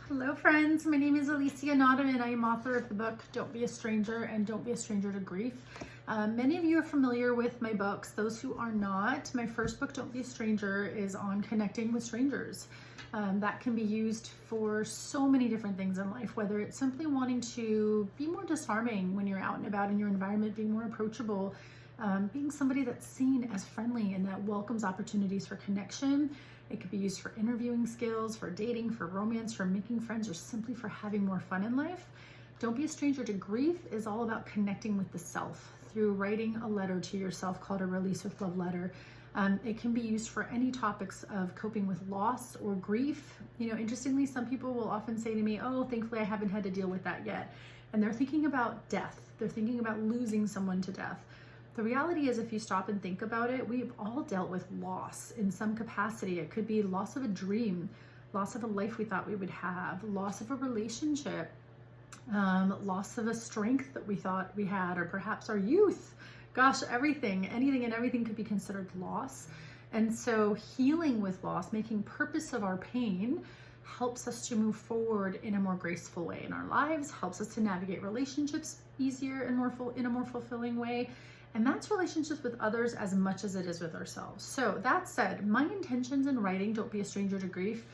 Hello friends, my name is Elicia Nademin. I am author of the book Don't Be a Stranger and Don't Be a Stranger to Grief. Many of you are familiar with my books. Those who are not, my first book, Don't Be a Stranger, is on connecting with strangers. That can be used for so many different things in life, whether it's simply wanting to be more disarming when you're out and about in your environment, being more approachable, being somebody that's seen as friendly and that welcomes opportunities for connection. It could be used for interviewing skills, for dating, for romance, for making friends, or simply for having more fun in life. Don't Be a Stranger to Grief is all about connecting with the self through writing a letter to yourself called a Release with Love letter. It can be used for any topics of coping with loss or grief. You know, interestingly, some people will often say to me, oh, thankfully I haven't had to deal with that yet. And they're thinking about death. They're thinking about losing someone to death. The reality is, if you stop and think about it, we've all dealt with loss in some capacity. It could be loss of a dream, loss of a life we thought we would have, loss of a relationship, loss of a strength that we thought we had, or perhaps our youth. Gosh, anything and everything could be considered loss. And so healing with loss, making purpose of our pain, helps us to move forward in a more graceful way in our lives, helps us to navigate relationships easier and in a more fulfilling way. And that's relationships with others as much as it is with ourselves. So that said, my intentions in writing Don't Be a Stranger to Grief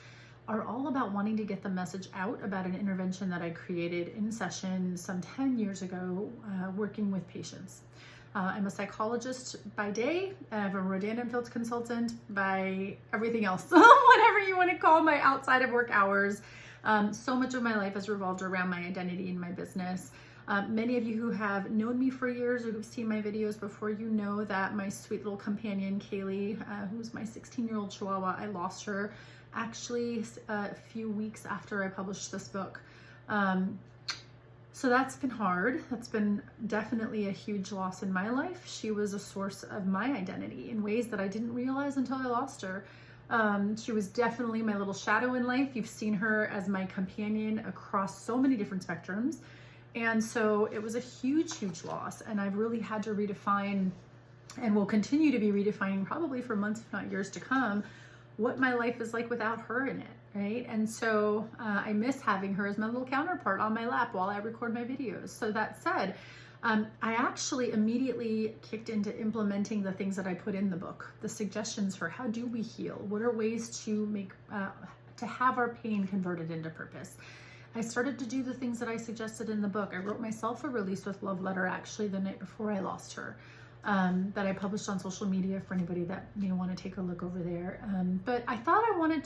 are all about wanting to get the message out about an intervention that I created in session some 10 years ago, working with patients. I'm a psychologist by day. I'm a Rodan and Fields consultant by everything else, whatever you want to call my outside of work hours. So much of my life has revolved around my identity and my business. Many of you who have known me for years or who've seen my videos before, you know that my sweet little companion, Kaylee, who's my 16-year-old Chihuahua, I lost her actually a few weeks after I published this book. So that's been hard. That's been definitely a huge loss in my life. She was a source of my identity in ways that I didn't realize until I lost her. She was definitely my little shadow in life. You've seen her as my companion across so many different spectrums. And so it was a huge, huge loss. And I've really had to redefine, and will continue to be redefining probably for months, if not years to come, what my life is like without her in it, right? And so I miss having her as my little counterpart on my lap while I record my videos. So that said, I actually immediately kicked into implementing the things that I put in the book, the suggestions for how do we heal? What are ways to make, to have our pain converted into purpose? I started to do the things that I suggested in the book. I wrote myself a Release with Love letter actually the night before I lost her, that I published on social media for anybody that want to take a look over there. But I thought what I wanted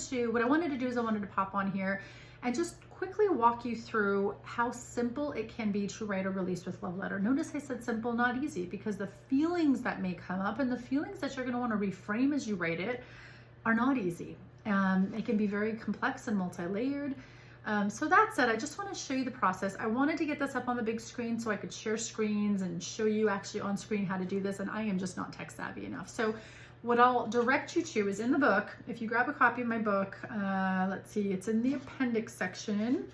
to do is I wanted to pop on here and just quickly walk you through how simple it can be to write a Release with Love letter. Notice I said simple, not easy, because the feelings that may come up and the feelings that you're going to want to reframe as you write it are not easy. It can be very complex and multi-layered. So that said, I just want to show you the process. I wanted to get this up on the big screen so I could share screens and show you actually on screen how to do this, and I am just not tech savvy enough. So what I'll direct you to is in the book. If you grab a copy of my book, let's see, it's in the appendix section,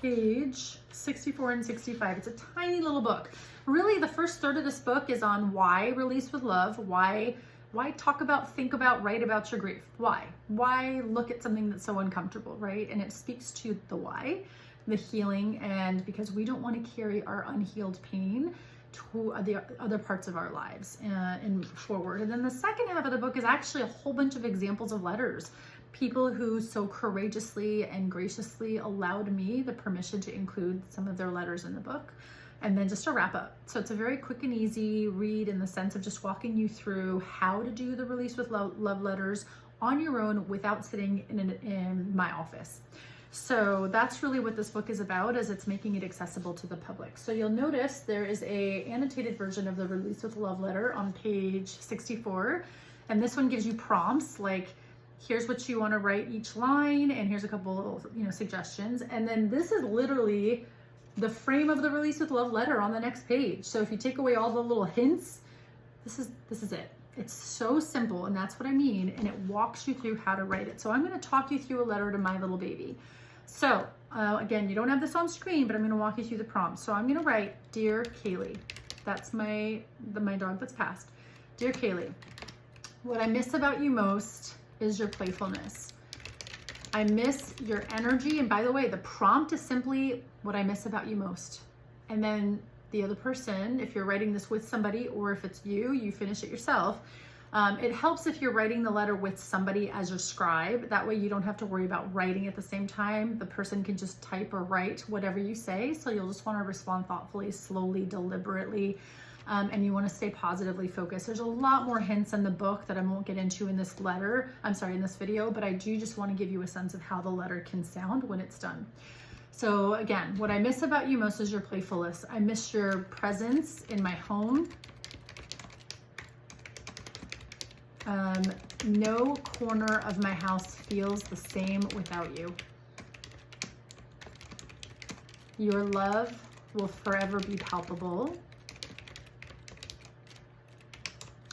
page 64 and 65. It's a tiny little book. Really, the first third of this book is on why Release with Love, why talk about, think about, write about your grief? Why look at something that's so uncomfortable, right? And it speaks to the why, the healing, and because we don't want to carry our unhealed pain to the other parts of our lives and forward. And then the second half of the book is actually a whole bunch of examples of letters. People who so courageously and graciously allowed me the permission to include some of their letters in the book. And then just a wrap up. So it's a very quick and easy read in the sense of just walking you through how to do the Release with Love letters on your own without sitting in my office. So that's really what this book is about, as it's making it accessible to the public. So you'll notice there is a annotated version of the Release with Love letter on page 64. And this one gives you prompts like, here's what you want to write each line, and here's a couple little, suggestions. And then this is literally the frame of the Release with Love letter on the next page. So if you take away all the little hints, this is it. It's so simple, and that's what I mean, and it walks you through how to write it. So I'm going to talk you through a letter to my little baby. So again, you don't have this on screen, but I'm going to walk you through the prompt. So I'm going to write, Dear Kaylee. That's my dog that's passed. Dear Kaylee, what I miss about you most is your playfulness. I miss your energy. And by the way, the prompt is simply what I miss about you most. And then the other person, if you're writing this with somebody, or if it's you, you finish it yourself. It helps if you're writing the letter with somebody as your scribe. That way you don't have to worry about writing at the same time. The person can just type or write whatever you say. So you'll just want to respond thoughtfully, slowly, deliberately, and you want to stay positively focused. There's a lot more hints in the book that I won't get into in this letter. In this video, but I do just want to give you a sense of how the letter can sound when it's done. So again, what I miss about you most is your playfulness. I miss your presence in my home. No corner of my house feels the same without you. Your love will forever be palpable.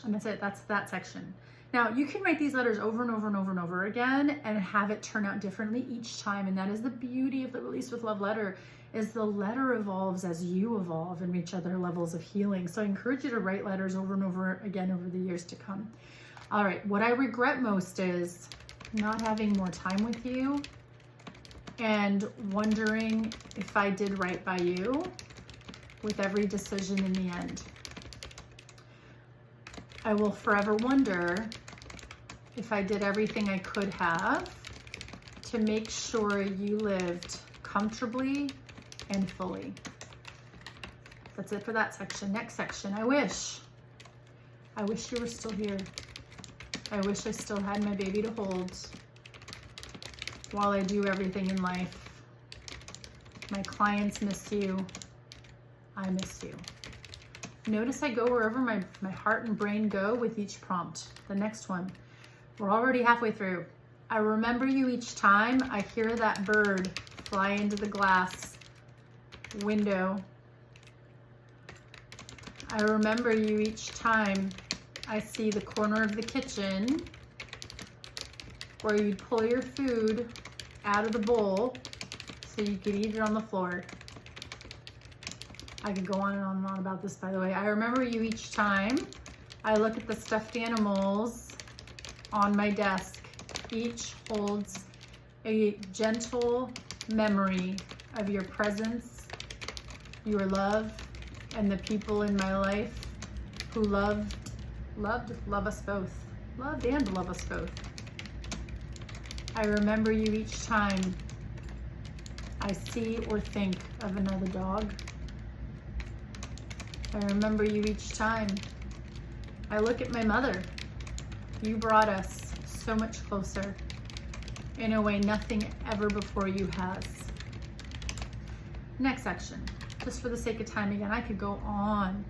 And that's it, that's that section. Now you can write these letters over and over and over and over again and have it turn out differently each time. And that is the beauty of the Release with Love letter, is the letter evolves as you evolve and reach other levels of healing. So I encourage you to write letters over and over again over the years to come. All right, what I regret most is not having more time with you and wondering if I did right by you with every decision in the end. I will forever wonder if I did everything I could have to make sure you lived comfortably and fully. That's it for that section. Next section, I wish you were still here. I wish I still had my baby to hold while I do everything in life. My clients miss you. I miss you. Notice I go wherever my heart and brain go with each prompt. The next one, we're already halfway through. I remember you each time I hear that bird fly into the glass window. I remember you each time I see the corner of the kitchen where you'd pull your food out of the bowl so you could eat it on the floor. I could go on and on and on about this, by the way. I remember you each time I look at the stuffed animals on my desk. Each holds a gentle memory of your presence, your love, and the people in my life who loved us both. Loved and love us both. I remember you each time I see or think of another dog. I remember you each time I look at my mother. You brought us so much closer in a way nothing ever before you has. Next section, just for the sake of time again, I could go on.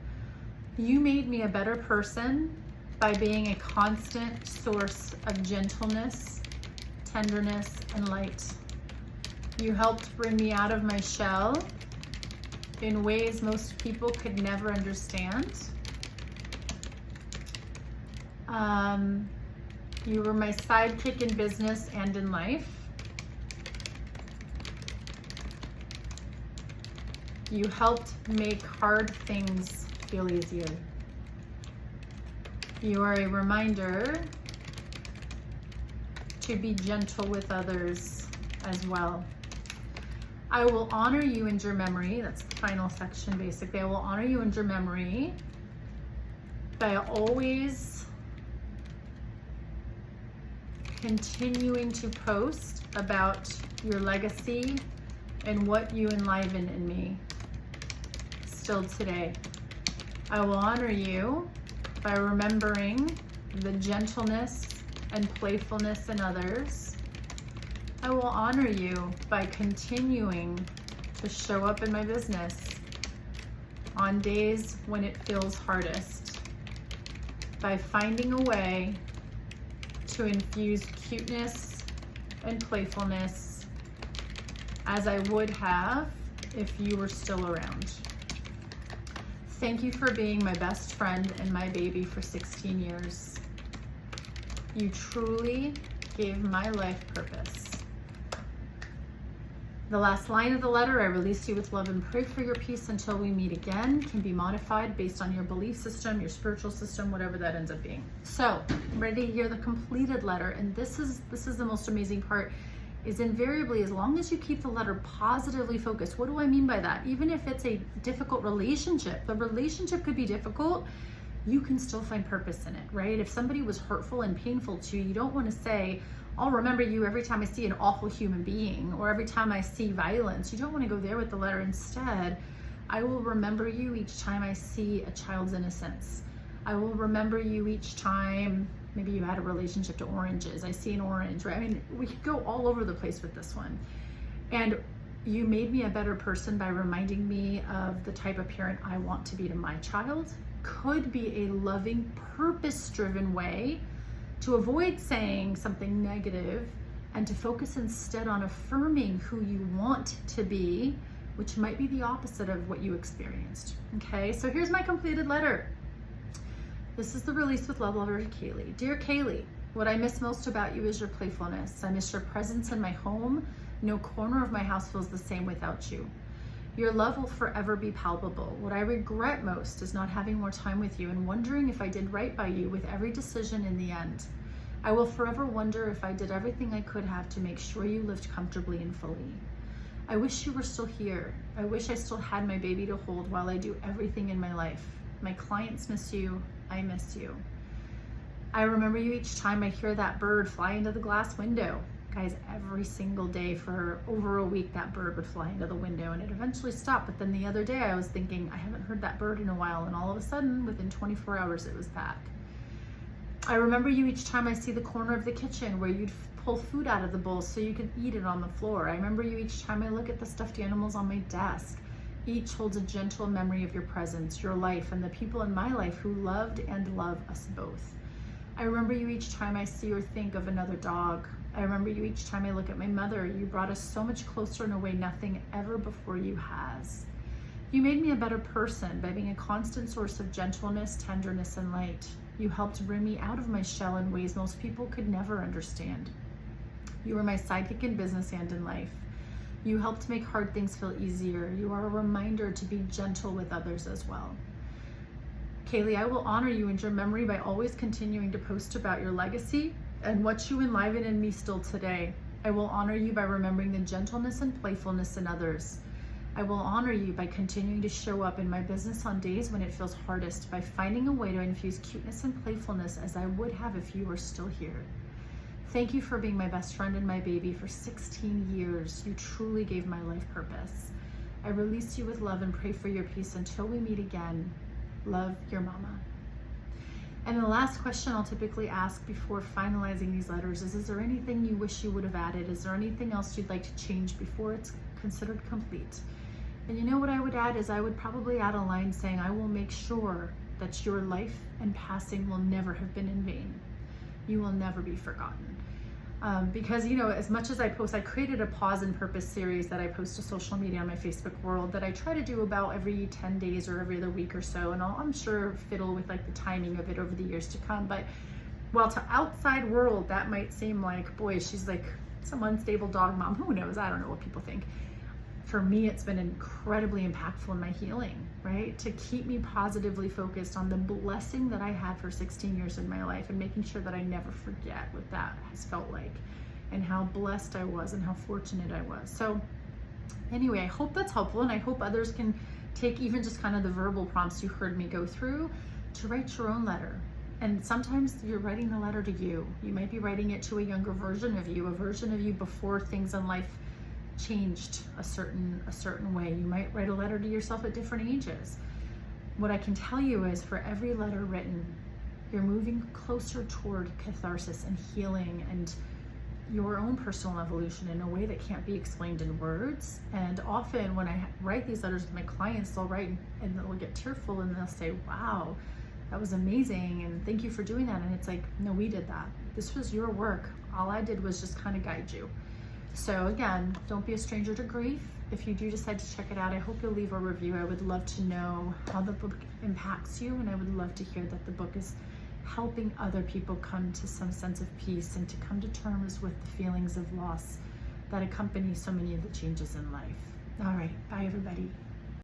You made me a better person by being a constant source of gentleness, tenderness, and light. You helped bring me out of my shell in ways most people could never understand. You were my sidekick in business and in life. You helped make hard things feel easier. You are a reminder to be gentle with others as well. I will honor you in your memory. That's the final section, basically. I will honor you in your memory by always continuing to post about your legacy and what you enliven in me still today. I will honor you by remembering the gentleness and playfulness in others. I will honor you by continuing to show up in my business on days when it feels hardest, by finding a way to infuse cuteness and playfulness as I would have if you were still around. Thank you for being my best friend and my baby for 16 years. You truly gave my life purpose. The last line of the letter, I release you with love and pray for your peace until we meet again, can be modified based on your belief system, your spiritual system, whatever that ends up being. So I'm ready to hear the completed letter. And this is the most amazing part, is invariably, as long as you keep the letter positively focused. What do I mean by that? Even if it's a difficult relationship, the relationship could be difficult, you can still find purpose in it, right? If somebody was hurtful and painful to you, you don't want to say, I'll remember you every time I see an awful human being or every time I see violence. You don't want to go there with the letter. Instead, I will remember you each time I see a child's innocence. I will remember you each time maybe you had a relationship to oranges. I see an orange, right? I mean, we could go all over the place with this one. And you made me a better person by reminding me of the type of parent I want to be to my child. Could be a loving, purpose-driven way to avoid saying something negative and to focus instead on affirming who you want to be, which might be the opposite of what you experienced. Okay, so here's my completed letter. This is the release with love letter to Kaylee. Dear Kaylee, what I miss most about you is your playfulness. I miss your presence in my home. No corner of my house feels the same without you. Your love will forever be palpable. What I regret most is not having more time with you and wondering if I did right by you with every decision in the end. I will forever wonder if I did everything I could have to make sure you lived comfortably and fully. I wish you were still here. I wish I still had my baby to hold while I do everything in my life. My clients miss you. I miss you. I remember you each time I hear that bird fly into the glass window. Guys, every single day for over a week, that bird would fly into the window and it eventually stopped. But then the other day I was thinking, I haven't heard that bird in a while. And all of a sudden, within 24 hours, it was back. I remember you each time I see the corner of the kitchen where you'd pull food out of the bowl so you could eat it on the floor. I remember you each time I look at the stuffed animals on my desk. Each holds a gentle memory of your presence, your life, and the people in my life who loved and love us both. I remember you each time I see or think of another dog. I remember you each time I look at my mother. You brought us so much closer in a way nothing ever before you has. You made me a better person by being a constant source of gentleness, tenderness, and light. You helped bring me out of my shell in ways most people could never understand. You were my sidekick in business and in life. You helped make hard things feel easier. You are a reminder to be gentle with others as well. Kaylee, I will honor you in your memory by always continuing to post about your legacy and what you enliven in me still today. I will honor you by remembering the gentleness and playfulness in others. I will honor you by continuing to show up in my business on days when it feels hardest, by finding a way to infuse cuteness and playfulness as I would have if you were still here. Thank you for being my best friend and my baby for 16 years. You truly gave my life purpose. I release you with love and pray for your peace until we meet again. Love, your mama. And the last question I'll typically ask before finalizing these letters is there anything you wish you would have added? Is there anything else you'd like to change before it's considered complete? And you know what I would add is I would probably add a line saying, I will make sure that your life and passing will never have been in vain. You will never be forgotten. Because, you know, as much as I post, I created a pause and purpose series that I post to social media on my Facebook world that I try to do about every 10 days or every other week or so. And I'm sure fiddle with like the timing of it over the years to come. But while to outside world, that might seem like, boy, she's like some unstable dog mom. Who knows? I don't know what people think. For me, it's been incredibly impactful in my healing, right? To keep me positively focused on the blessing that I had for 16 years in my life and making sure that I never forget what that has felt like and how blessed I was and how fortunate I was. So anyway, I hope that's helpful, and I hope others can take even just kind of the verbal prompts you heard me go through to write your own letter. And sometimes you're writing the letter to you. You might be writing it to a younger version of you, a version of you before things in life changed a certain way. You might write a letter to yourself at different ages. What I can tell you is for every letter written, you're moving closer toward catharsis and healing and your own personal evolution in a way that can't be explained in words. And often when I write these letters with my clients, they'll write and they'll get tearful and they'll say, wow, that was amazing and thank you for doing that. And it's like, no, we did that. This was your work. All I did was just kind of guide you. So again, don't be a stranger to grief. If you do decide to check it out, I hope you'll leave a review. I would love to know how the book impacts you, and I would love to hear that the book is helping other people come to some sense of peace and to come to terms with the feelings of loss that accompany so many of the changes in life. All right, bye everybody.